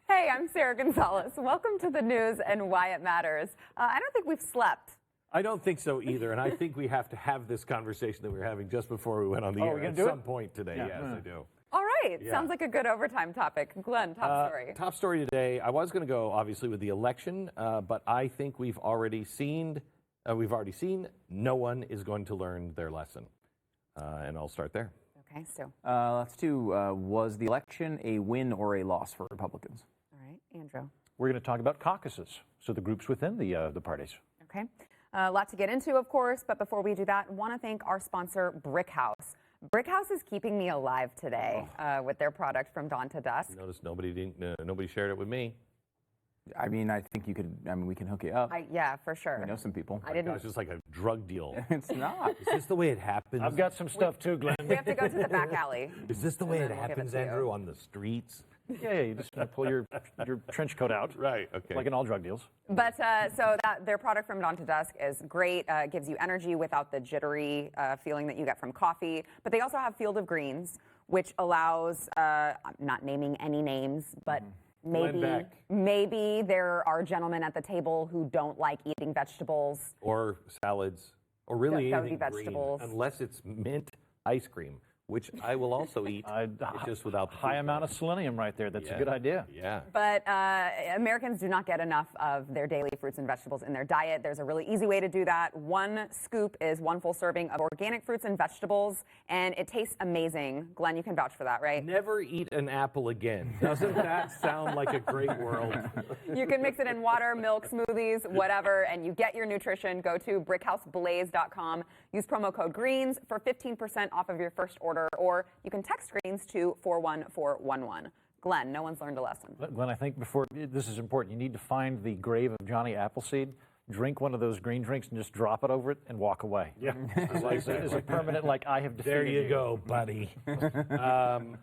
Hey, I'm Sarah Gonzalez. Welcome to the news and why it matters. I don't think we've slept. I don't think so either, and I think we have to have this conversation that we were having just before we went on the air at some point today. Yeah. Yes, I do. All right. Yeah. Sounds like a good overtime topic. Glenn, top story. Top story today. I was going to go, obviously, with the election, but I think we've already seen no one is going to learn their lesson. And I'll start there. Okay, Stu. Let's do, was the election a win or a loss for Republicans? All right, Andrew. We're going to talk about caucuses, so the groups within the parties. Okay. A lot to get into, of course, but before we do that, I want to thank our sponsor, Brickhouse. Brickhouse is keeping me alive today with their product from dawn to dusk. Notice nobody shared it with me. I mean, I think you could. I mean, we can hook you up. Yeah, for sure. I know some people. It's just like a drug deal. It's not. Is this the way it happens? I've got some stuff too, Glenn. We have to go to the back alley. Is this the way it happens, Andrew, on the streets? Yeah, you just pull your trench coat out. Right, okay. Like in all drug deals. But their product from dawn to dusk is great. Gives you energy without the jittery feeling that you get from coffee. But they also have Field of Greens, which allows, I'm not naming any names, but maybe there are gentlemen at the table who don't like eating vegetables. Or salads. Or really that would be anything vegetables. Green, unless it's mint ice cream, which I will also eat, just without the high amount of selenium right there. That's a good idea. Yeah. But Americans do not get enough of their daily fruits and vegetables in their diet. There's a really easy way to do that. One scoop is one full serving of organic fruits and vegetables, and it tastes amazing. Glenn, you can vouch for that, right? Never eat an apple again. Doesn't that sound like a great world? You can mix it in water, milk, smoothies, whatever, and you get your nutrition. Go to brickhouseblaze.com. Use promo code GREENS for 15% off of your first order, or you can text GREENS to 41411. Glenn, no one's learned a lesson. Glenn, I think this is important. You need to find the grave of Johnny Appleseed, drink one of those green drinks, and just drop it over it and walk away. Yeah. It's a permanent, I have defeated There you go, buddy.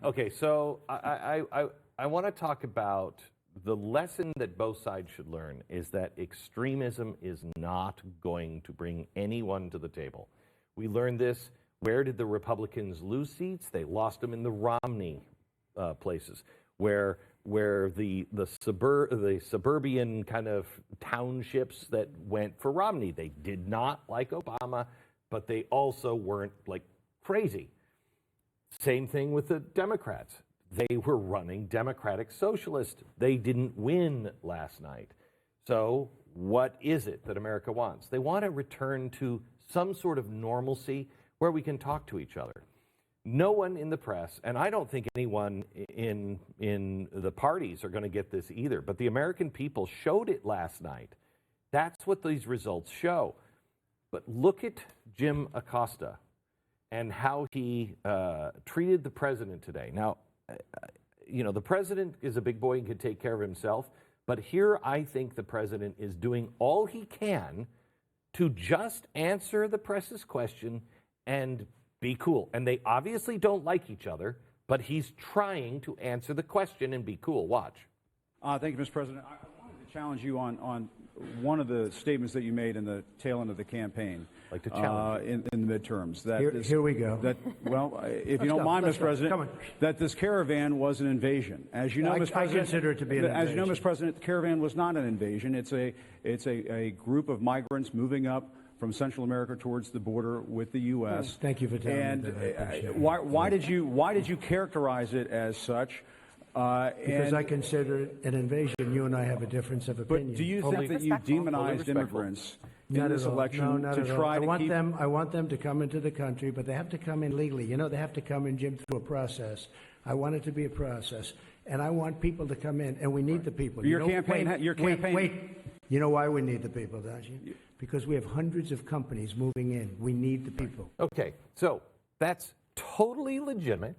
Okay, so I want to talk about the lesson that both sides should learn is that extremism is not going to bring anyone to the table. We learned this. Where did the Republicans lose seats? They lost them in the Romney places, where the suburban kind of townships that went for Romney. They did not like Obama, but they also weren't like crazy. Same thing with the Democrats. They were running Democratic Socialist. They didn't win last night. So what is it that America wants? They want to return to some sort of normalcy where we can talk to each other. No one in the press, and I don't think anyone in the parties are going to get this either, but the American people showed it last night. That's what these results show. But look at Jim Acosta and how he treated the president today. Now, the president is a big boy and can take care of himself, but here I think the president is doing all he can to just answer the press's question and be cool. And they obviously don't like each other, but he's trying to answer the question and be cool. Watch. Thank you, Mr. President. I wanted to challenge you on one of the statements that you made in the tail end of the campaign. Like to challenge in the midterms. Here we go. If you don't mind, Mr. President, that this caravan was an invasion. As you know, Mr. President, I consider it to be an invasion. As you know, Mr. President, the caravan was not an invasion. It's a group of migrants moving up from Central America towards the border with the U.S. Well, thank you for telling me that. Why did you characterize it as such? Because I consider it an invasion. You and I have a difference of opinion. But do you think that you demonized immigrants in this election to try to keep... I want them to come into the country, but they have to come in legally. They have to come in, Jim, through a process. I want it to be a process. And I want people to come in, and we need the people. Your campaign... Wait. You know why we need the people, don't you? Because we have hundreds of companies moving in. We need the people. Okay, so that's totally legitimate.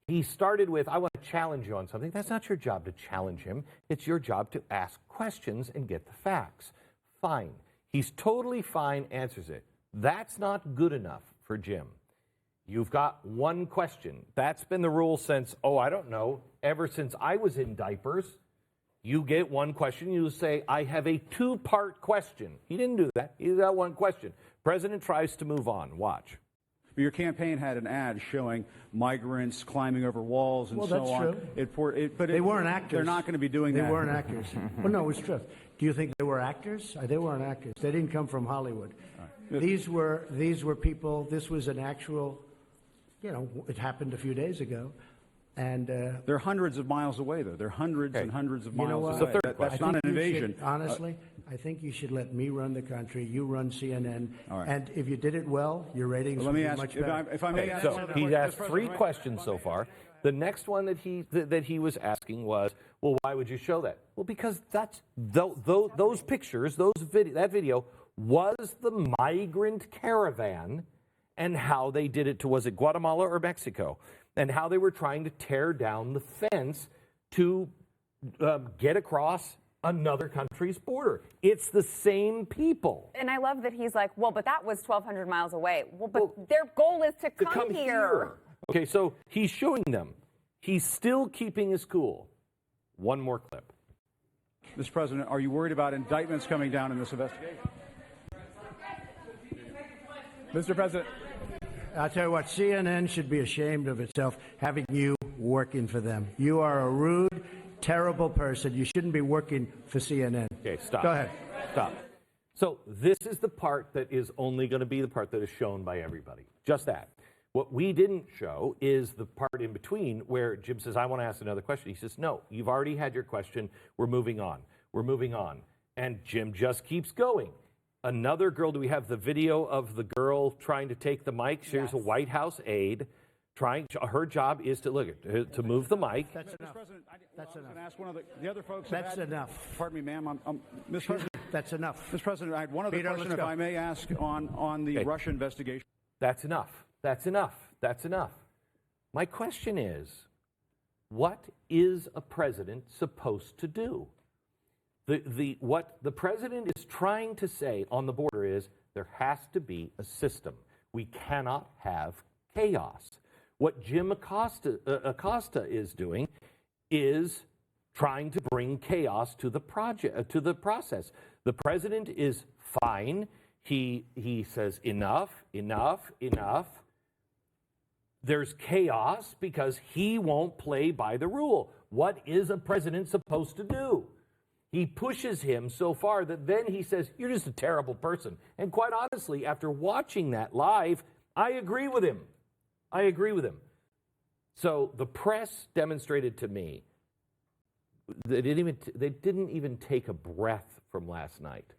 He started with, I want to challenge you on something. That's not your job to challenge him. It's your job to ask questions and get the facts. Fine. He's totally fine, answers it. That's not good enough for Jim. You've got one question. That's been the rule since, ever since I was in diapers. You get one question, you say, I have a two-part question. He didn't do that. He got one question. President tries to move on. Watch. Your campaign had an ad showing migrants climbing over walls and Well, so that's on. true. But They weren't actors. They're not going to be doing They that. weren't actors. Well, no, it's true. Do you think they were actors? They weren't actors. They didn't come from Hollywood. These were people. This was an actual. It happened a few days ago, and They're hundreds of miles away, though. They're hundreds and hundreds of you know miles what? away. That's not an invasion. Honestly, I think you should let me run the country. You run CNN, All right. and if you did it well, your ratings Let would me be ask, much better. if I may ask. So another he question. asked Mr. 3 President, questions so far. The next one that he was asking was, well, why would you show that? Well, because those pictures, that video was the migrant caravan, and how they did it to, was it Guatemala or Mexico, and how they were trying to tear down the fence to get across another country's border. It's the same people. And I love that he's like, well, but that was 1,200 miles away. Well, but their goal is to come here. Okay, so he's showing them. He's still keeping his cool. One more clip. Mr. President, are you worried about indictments coming down in this investigation? Mr. President. I'll tell you what, CNN should be ashamed of itself having you working for them. You are a rude, terrible person. You shouldn't be working for CNN. Okay, stop. Go ahead. Stop. So this is the part that is only going to be the part that is shown by everybody. Just that. What we didn't show is the part in between where Jim says, I want to ask another question. He says, no, you've already had your question. We're moving on. We're moving on. And Jim just keeps going. Another girl, do we have the video of the girl trying to take the mic? She's a White House aide. Her job is to to move the mic. That's enough. Mr. President, That's I was enough. going to ask one of the other folks. That's enough. Pardon me, ma'am. Mr. President, That's enough. Mr. President, I had one other Peter, question, let's if go. I may ask, on the Okay. Russia investigation. That's enough. That's enough. That's enough. My question is, what is a president supposed to do? What the president is trying to say on the border is there has to be a system. We cannot have chaos. What Jim Acosta is doing is trying to bring chaos to the process. The president is fine. He says enough, enough, enough. There's chaos because he won't play by the rule. What is a president supposed to do? He pushes him so far that then he says, you're just a terrible person. And quite honestly, after watching that live, I agree with him. I agree with him. So the press demonstrated to me they didn't even take a breath from last night.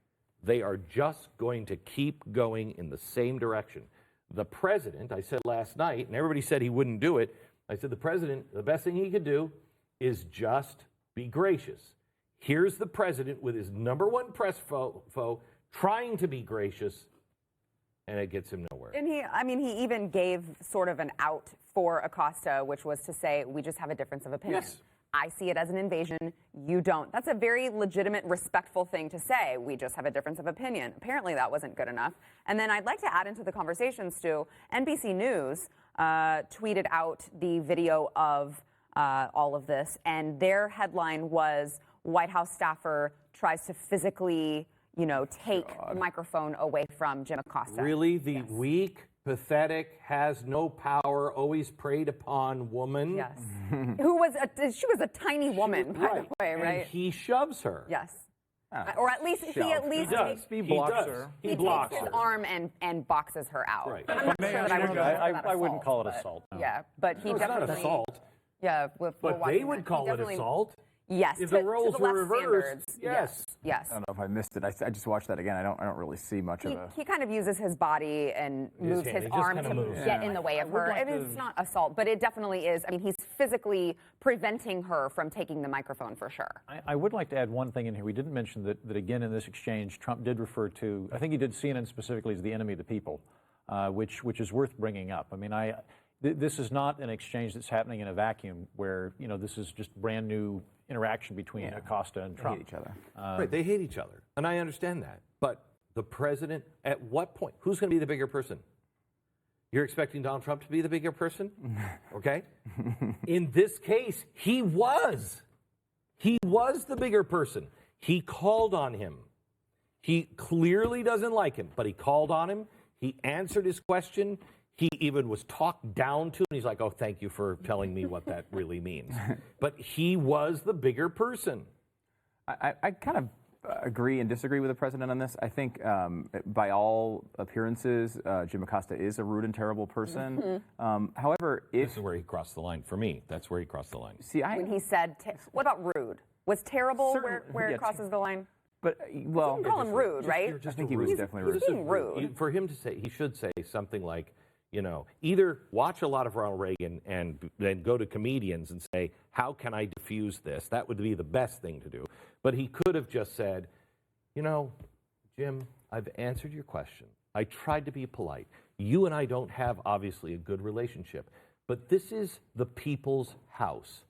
They are just going to keep going in the same direction. The president, I said last night, and everybody said he wouldn't do it. I said the president, the best thing he could do is just be gracious. Here's the president with his number one press foe trying to be gracious, and it gets him nowhere. And he even gave sort of an out for Acosta, which was to say, we just have a difference of opinion. Yes. I see it as an invasion. You don't. That's a very legitimate, respectful thing to say. We just have a difference of opinion. Apparently, that wasn't good enough. And then I'd like to add into the conversation, Stu, NBC News tweeted out the video of all of this, and their headline was, White House staffer tries to physically, take the microphone away from Jim Acosta. Really? The weak, pathetic, has no power, always preyed upon woman? Yes. She was a tiny woman, by the way, right? And he shoves her. Yes. Or at least he at least takes, He blocks her. He blocks takes his her. arm and boxes her out. Right. I'm not sure that I would call that I wouldn't assault, call it but- assault, no. Yeah, but he No, it's not definitely assault. Yeah, But we're they watching would that. call He it definitely- assault. Yes, If to the roles the were left reversed, standards. yes. Yes. I don't know if I missed it. I just watched that again. I don't really see much of a. He kind of uses his body and moves hand. his He just arm kinda to moves. get in the way of her. like And it's not assault, but it definitely is. I mean, he's physically preventing her from taking the microphone for sure. I would like to add one thing in here. We didn't mention that again in this exchange, Trump did refer to, I think he did CNN specifically as the enemy of the people, which is worth bringing up. I mean, this is not an exchange that's happening in a vacuum where, this is just brand new interaction between Acosta and Trump. Hate each other. Right, they hate each other. And I understand that. But the president, at what point, who's going to be the bigger person? You're expecting Donald Trump to be the bigger person? Okay? In this case, he was. He was the bigger person. He called on him. He clearly doesn't like him, but he called on him. He answered his question. he even was talked down to, and he's like, oh, thank you for telling me what that really means. But he was the bigger person. I kind of agree and disagree with the president on this. I think, by all appearances, Jim Acosta is a rude and terrible person. However, This is where he crossed the line. For me, that's where he crossed the line. See, When he said, what about rude? Was terrible where yeah, it crosses the line? but well, You can call him rude, right? I think he was definitely rude. He's being rude. For him to say, he should say something like, either watch a lot of Ronald Reagan and then go to comedians and say, how can I diffuse this? That would be the best thing to do. But he could have just said, Jim, I've answered your question. I tried to be polite. You and I don't have, obviously, a good relationship. But this is the people's house.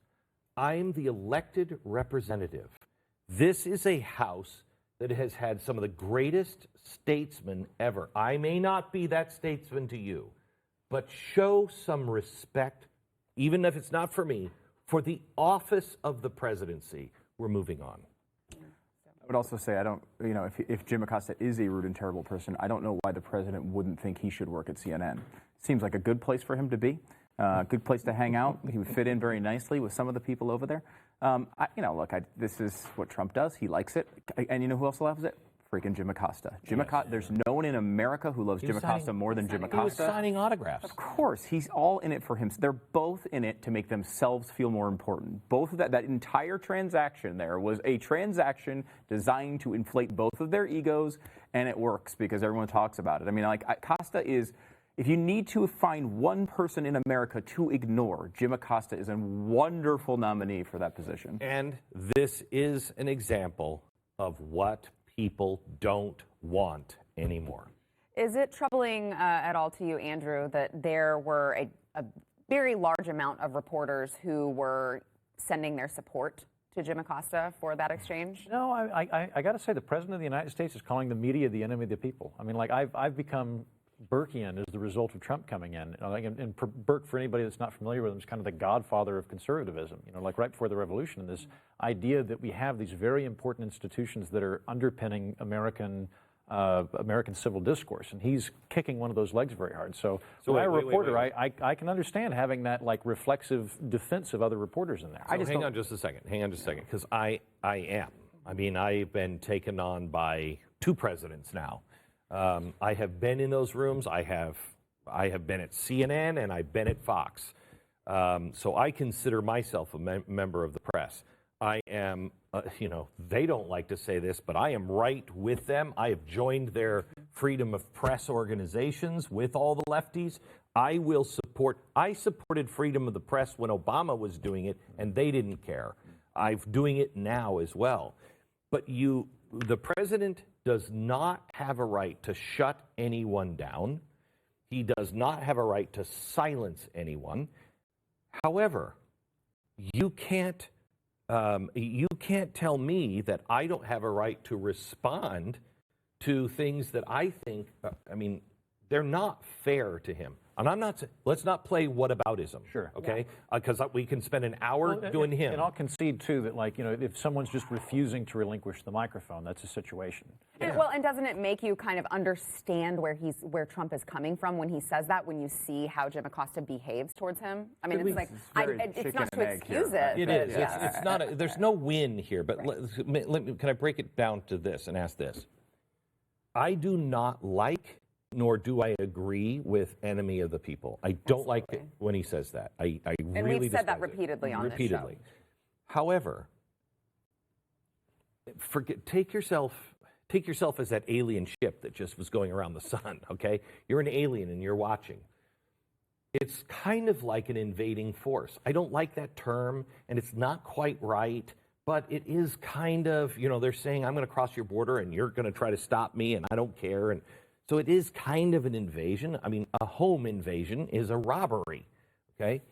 I'm the elected representative. This is a house that has had some of the greatest statesmen ever. I may not be that statesman to you, but show some respect, even if it's not for me, for the office of the presidency. We're moving on. I would also say, I don't, if Jim Acosta is a rude and terrible person, I don't know why the president wouldn't think he should work at CNN. Seems like a good place for him to be, good place to hang out. He would fit in very nicely with some of the people over there. This is what Trump does. He likes it. And you know who else loves it? Freaking Jim Acosta. Acosta. There's no one in America who loves Jim Acosta more than Jim Acosta. He was signing autographs. Of course, he's all in it for him. They're both in it to make themselves feel more important. Both of that entire transaction there was a transaction designed to inflate both of their egos, and it works because everyone talks about it. I mean, Acosta is. If you need to find one person in America to ignore, Jim Acosta is a wonderful nominee for that position. And this is an example of what people don't want anymore. Is it troubling at all to you, Andrew, that there were a very large amount of reporters who were sending their support to Jim Acosta for that exchange? No, I got to say the president of the United States is calling the media the enemy of the people. I mean, I've become Burkean as the result of Trump coming in. And Burke, for anybody that's not familiar with him, is kind of the godfather of conservatism. Right before the revolution, this idea that we have these very important institutions that are underpinning American civil discourse, and he's kicking one of those legs very hard. So when I'm a reporter, I can understand having that reflexive defense of other reporters in there. Hang on just a second, because I am. I mean, I've been taken on by two presidents now. I have been in those rooms. I have been at CNN and I've been at Fox. So I consider myself a member of the press. I am, they don't like to say this, but I am right with them. I have joined their freedom of press organizations with all the lefties. I supported freedom of the press when Obama was doing it, and they didn't care. I'm doing it now as well. But the president does not have a right to shut anyone down. He does not have a right to silence anyone. However, you can't tell me that I don't have a right to respond to things that I think, they're not fair to him. And I'm not. Let's not play whataboutism. Sure. Okay. Because we can spend an hour doing him. And I'll concede too that if someone's just refusing to relinquish the microphone, that's a situation. And doesn't it make you kind of understand where Trump is coming from when he says that? When you see how Jim Acosta behaves towards him, I mean, it's not to excuse it. It is. It's not. There's no win here. But can I break it down to this and ask this? I do not like, nor do I agree with enemy of the people. I don't like it when he says that. I and really we've said that repeatedly on this show. However, take yourself as that alien ship that just was going around the sun, okay? You're an alien and you're watching. It's kind of like an invading force. I don't like that term, and it's not quite right, but it is kind of, they're saying, I'm going to cross your border and you're going to try to stop me, and I don't care. And so it is kind of an invasion. I mean, a home invasion is a robbery, okay?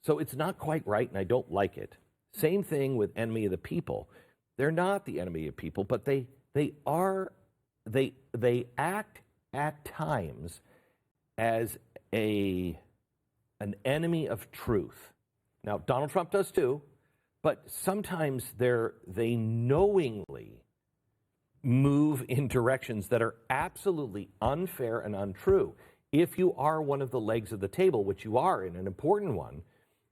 So it's not quite right, and I don't like it. Same thing with enemy of the people. They're not the enemy of people, but they act at times as an enemy of truth. Now, Donald Trump does too, but sometimes they knowingly move in directions that are absolutely unfair and untrue. if you are one of the legs of the table, which you are, and an important one,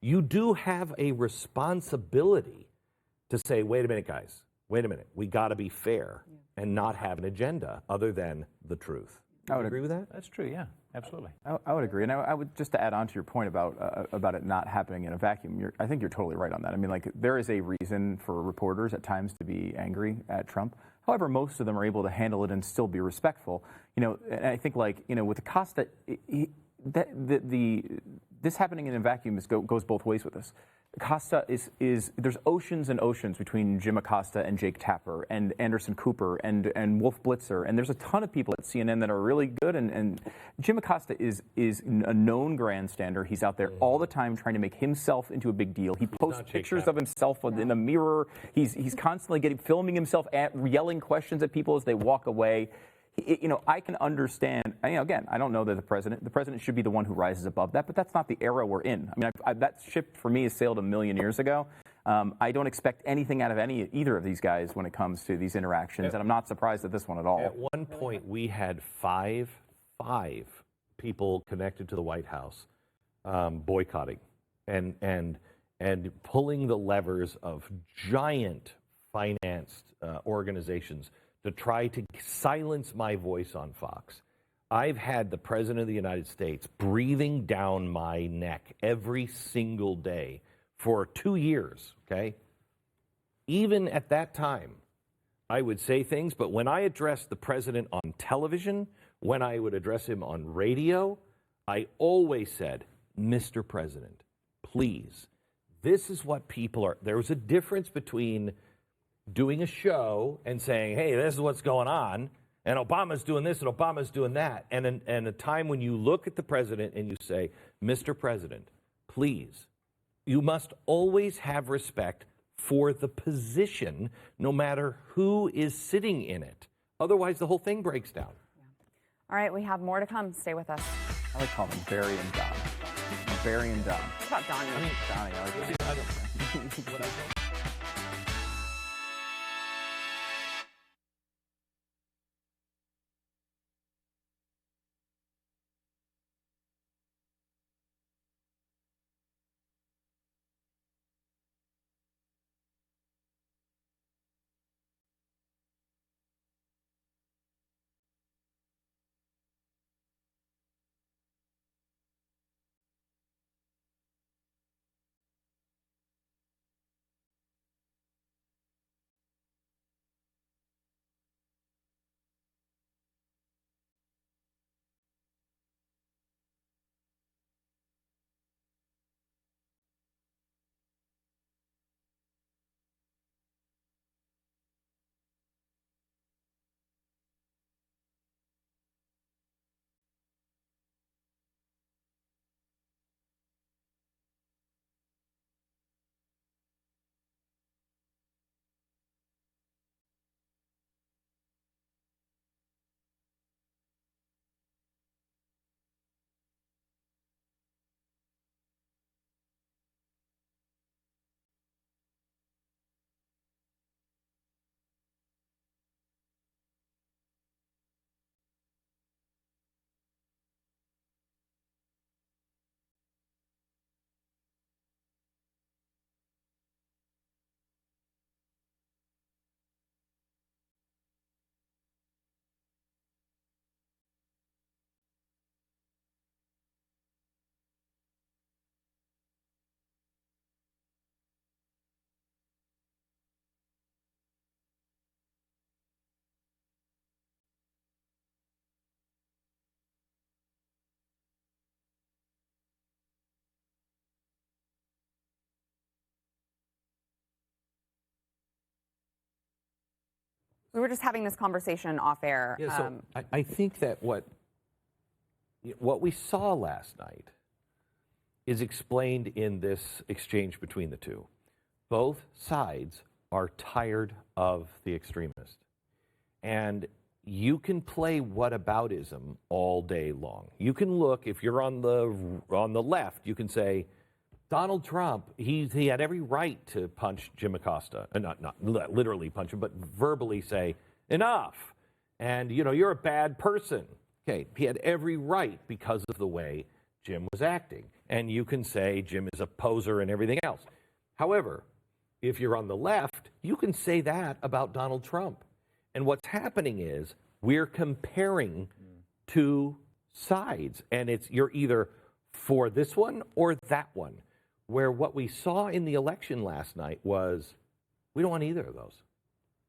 you do have a responsibility to say, wait a minute, guys, wait a minute. We got to be fair and not have an agenda other than the truth. I would agree with that? That's true, yeah, absolutely. I would agree, and I would just to add on to your point about it not happening in a vacuum. I think you're totally right on that. I mean, like there is a reason for reporters at times to be angry at Trump. However, most of them are able to handle it and still be respectful. You know, and I think like with Acosta, this happening in a vacuum goes both ways with this. Acosta is there's oceans and oceans between Jim Acosta and Jake Tapper and Anderson Cooper and Wolf Blitzer, and there's a ton of people at CNN that are really good, and Jim Acosta is a known grandstander. He's out there all the time trying to make himself into a big deal. He posts pictures of himself in a mirror. He's constantly filming himself yelling questions at people as they walk away. I can understand. Again, I don't know that the president should be the one who rises above that, but that's not the era we're in. I mean, that ship for me has sailed a million years ago. I don't expect anything out of either of these guys when it comes to these interactions, and I'm not surprised at this one at all. At one point, we had five people connected to the White House boycotting and pulling the levers of giant financed organizations to try to silence my voice on Fox. I've had the President of the United States breathing down my neck every single day for 2 years, okay? Even at that time, I would say things, but when I addressed the President on television, when I would address him on radio, I always said, Mr. President, please, this is what people are. There was a difference between doing a show and saying, hey, this is what's going on, and Obama's doing this and Obama's doing that, and a time when you look at the president and you say, Mr. President, please, you must always have respect for the position, no matter who is sitting in it. Otherwise, the whole thing breaks down. Yeah. All right, we have more to come. Stay with us. I like calling them Barry and Don. Barry and Don. What about Donnie? Donnie, I like that. We were just having this conversation off air. Yeah, so I think that what we saw last night is explained in this exchange between the two. Both sides are tired of the extremist. And you can play whataboutism all day long. You can look, if you're on the left, you can say, Donald Trump, he had every right to punch Jim Acosta, and not literally punch him, but verbally say, enough. And, you're a bad person. Okay, he had every right because of the way Jim was acting. And you can say Jim is a poser and everything else. However, if you're on the left, you can say that about Donald Trump. And what's happening is we're comparing two sides. And you're either for this one or that one. Where what we saw in the election last night was we don't want either of those.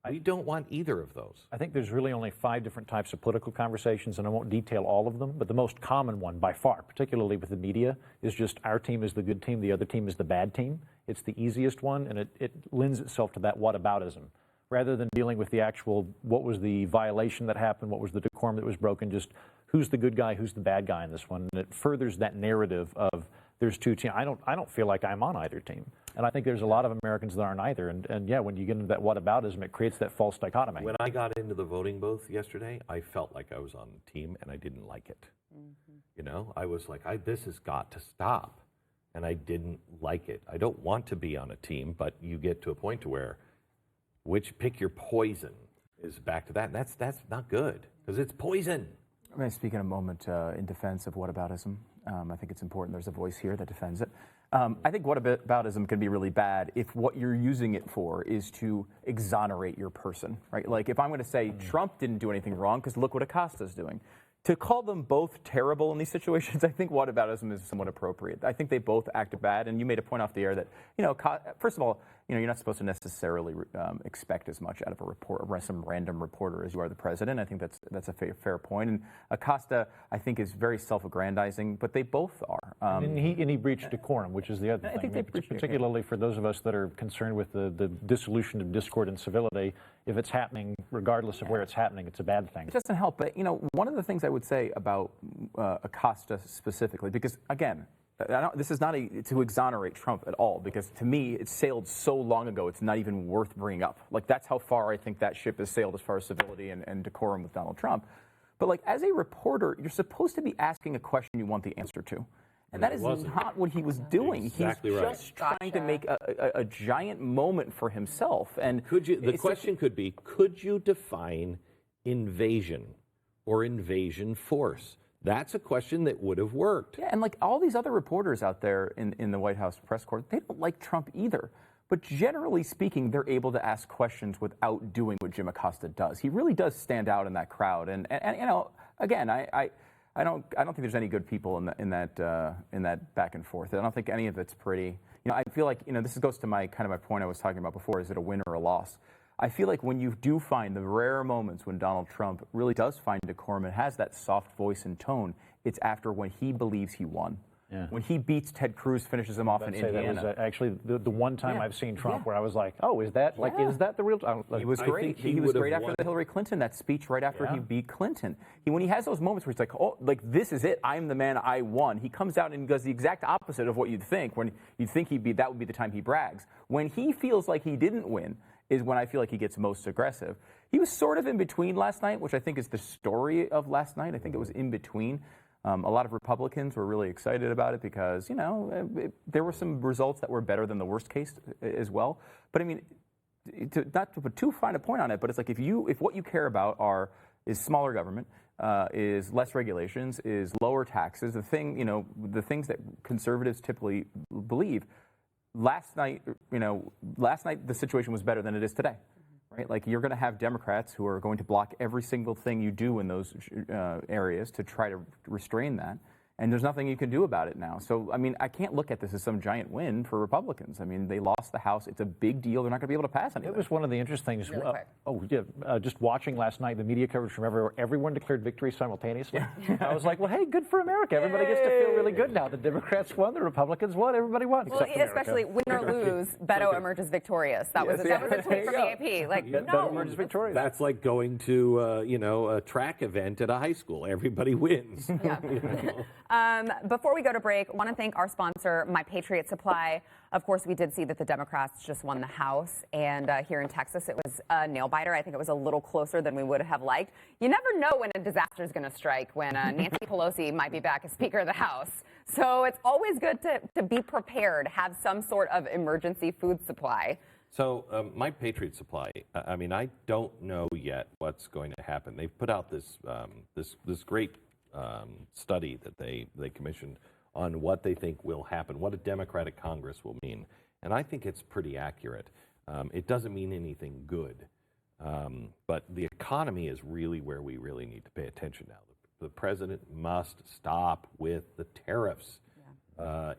We don't want either of those. I think there's really only 5 different types of political conversations, and I won't detail all of them, but the most common one by far, particularly with the media, is just our team is the good team, the other team is the bad team. It's the easiest one, and it lends itself to that whataboutism. Rather than dealing with the actual, what was the violation that happened, what was the decorum that was broken, just who's the good guy, who's the bad guy in this one. And it furthers that narrative of there's two teams. I don't feel like I'm on either team. And I think there's a lot of Americans that aren't either. And yeah, when you get into that whataboutism, it creates that false dichotomy. When I got into the voting booth yesterday, I felt like I was on the team and I didn't like it. Mm-hmm. You know, I was like, this has got to stop. And I didn't like it. I don't want to be on a team, but you get to a point to where pick your poison is back to that. And that's not good because it's poison. I'm going to speak in a moment in defense of whataboutism. I think it's important there's a voice here that defends it. I think whataboutism can be really bad if what you're using it for is to exonerate your person, right? Like if I'm going to say Trump didn't do anything wrong because look what Acosta's doing. To call them both terrible in these situations, I think whataboutism is somewhat appropriate. I think they both acted bad, and you made a point off the air that, first of all, you're not supposed to necessarily expect as much out of a report, some random reporter as you are the president. I think that's a fair point. And Acosta, I think, is very self-aggrandizing, but they both are. And he breached decorum, which is the other thing. I think they breached particularly for those of us that are concerned with the dissolution of discord and civility. If it's happening, regardless of where it's happening, it's a bad thing. It doesn't help, but one of the things I would say about Acosta specifically, because again, this is not to exonerate Trump at all, because to me, it sailed so long ago, it's not even worth bringing up. Like, that's how far I think that ship has sailed as far as civility and decorum with Donald Trump. But like, as a reporter, you're supposed to be asking a question you want the answer to. And that is not what he was doing. Exactly He's right. just trying to make a giant moment for himself. And the question could be, could you define invasion or invasion force? That's a question that would have worked. Yeah, and like all these other reporters out there in the White House press corps, they don't like Trump either. But generally speaking, they're able to ask questions without doing what Jim Acosta does. He really does stand out in that crowd. And again, I don't think there's any good people in that back and forth. I don't think any of it's pretty. I feel like this goes to my point I was talking about before. Is it a win or a loss? I feel like when you do find the rare moments when Donald Trump really does find decorum and has that soft voice and tone, it's after when he believes he won. Yeah. When he beats Ted Cruz, finishes him off in Indiana. That was actually the one time I've seen Trump where I was like, oh, is that the real? He was great. He was great after the Hillary Clinton, that speech right after he beat Clinton. When he has those moments where he's like, oh, like this is it. I'm the man. I won. He comes out and does the exact opposite of what you'd think. When you'd think that would be the time he brags. When he feels like he didn't win is when I feel like he gets most aggressive. He was sort of in between last night, which I think is the story of last night. I think it was in between. A lot of Republicans were really excited about it because, there were some results that were better than the worst case as well. But I mean, not to put too fine a point on it, but it's like if what you care about is smaller government, is less regulations, is lower taxes, the things that conservatives typically believe. Last night the situation was better than it is today. Right? Like, you're going to have Democrats who are going to block every single thing you do in those areas to try to restrain that. And there's nothing you can do about it now. So, I mean, I can't look at this as some giant win for Republicans. I mean, they lost the House. It's a big deal. They're not going to be able to pass anything. It was one of the interesting things. Just watching last night, the media coverage from everywhere, everyone declared victory simultaneously. Yeah. I was like, well, hey, good for America. Everybody gets to feel really good now. The Democrats won, the Republicans won, everybody won. Well, especially win or lose, Beto emerges victorious. That was a tweet from the AP. Like, Beto emerges victorious. That's like going to a track event at a high school. Everybody wins. Yeah. Before we go to break, I want to thank our sponsor, My Patriot Supply. Of course, we did see that the Democrats just won the House, and here in Texas, it was a nail-biter. I think it was a little closer than we would have liked. You never know when a disaster is going to strike, when Nancy Pelosi might be back as Speaker of the House. So it's always good to be prepared, have some sort of emergency food supply. So my Patriot Supply, I mean, I don't know yet what's going to happen. They've put out this great study that they commissioned on what they think will happen, what a Democratic Congress will mean. And I think it's pretty accurate. It doesn't mean anything good. But the economy is really where we really need to pay attention now. The president must stop with the tariffs.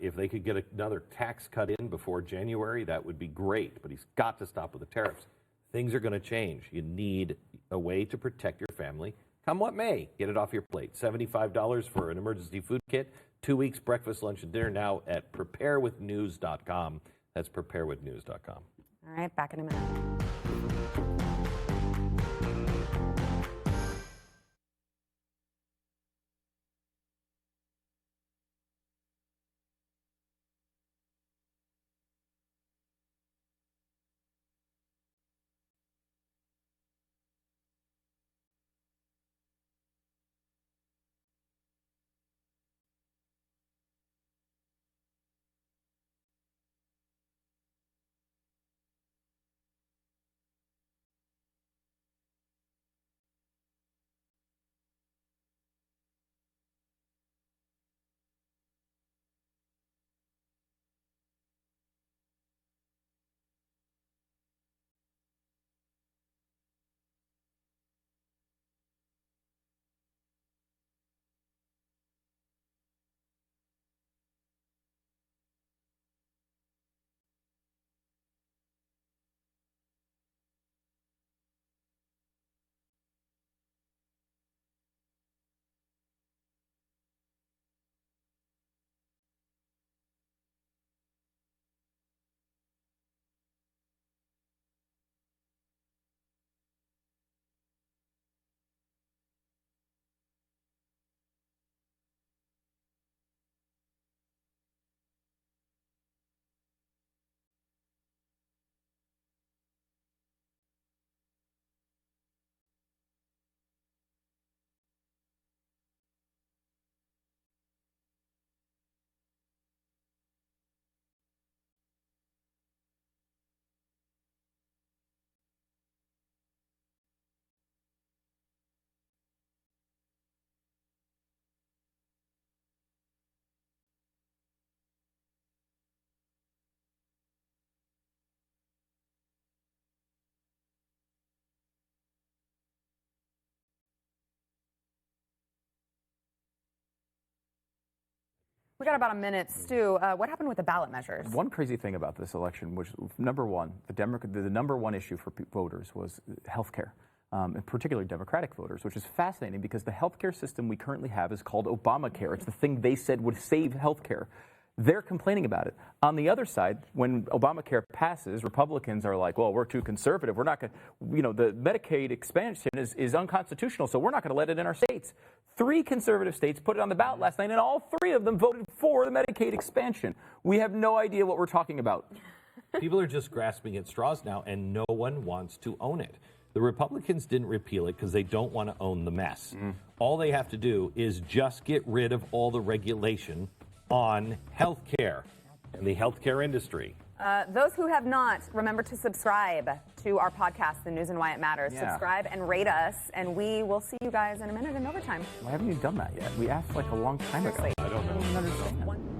If they could get another tax cut in before January, that would be great. But he's got to stop with the tariffs. Things are going to change. You need a way to protect your family. Come what may, get it off your plate. $75 for an emergency food kit, 2 weeks breakfast, lunch, and dinner now at preparewithnews.com. That's preparewithnews.com. All right, back in a minute. We got about a minute. Stu, what happened with the ballot measures? One crazy thing about this election was, number one, the number one issue for voters was health care, and particularly Democratic voters, which is fascinating because the health care system we currently have is called Obamacare. It's the thing they said would save health care. They're complaining about it. On the other side, when Obamacare passes, Republicans are like, well, we're too conservative. We're not going to, the Medicaid expansion is unconstitutional, so we're not going to let it in our states. 3 conservative states put it on the ballot last night, and all 3 of them voted for the Medicaid expansion. We have no idea what we're talking about. People are just grasping at straws now, and no one wants to own it. The Republicans didn't repeal it because they don't want to own the mess. All they have to do is just get rid of all the regulation on healthcare and the healthcare industry. Those who have not, remember to subscribe to our podcast, The News and Why It Matters. Yeah. Subscribe and rate us, and we will see you guys in a minute in overtime. Why haven't you done that yet? We asked like a long time ago. Seriously. I don't know. I don't understand.